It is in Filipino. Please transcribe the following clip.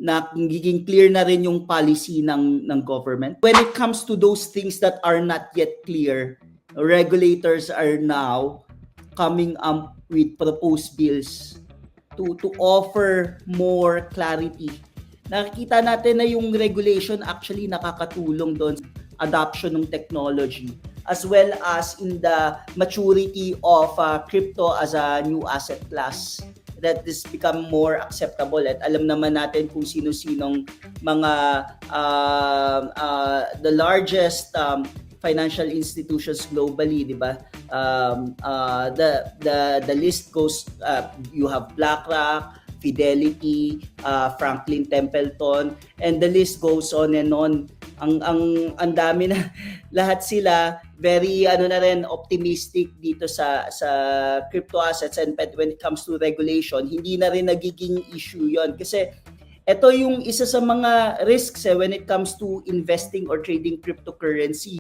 na giging clear na rin yung policy ng government. When it comes to those things that are not yet clear, regulators are now coming up with proposed bills to offer more clarity. Nakikita natin na yung regulation actually nakakatulong doon sa adoption ng technology as well as in the maturity of crypto as a new asset class that this become more acceptable at alam naman natin kung sino-sinong mga the largest financial institutions globally, di ba? The list goes, you have BlackRock, Fidelity, Franklin Templeton, and the list goes on and on. Ang dami na lahat sila very na rin optimistic dito sa crypto assets, and when it comes to regulation, hindi na rin nagiging issue 'yon kasi ito yung isa sa mga risks when it comes to investing or trading cryptocurrency.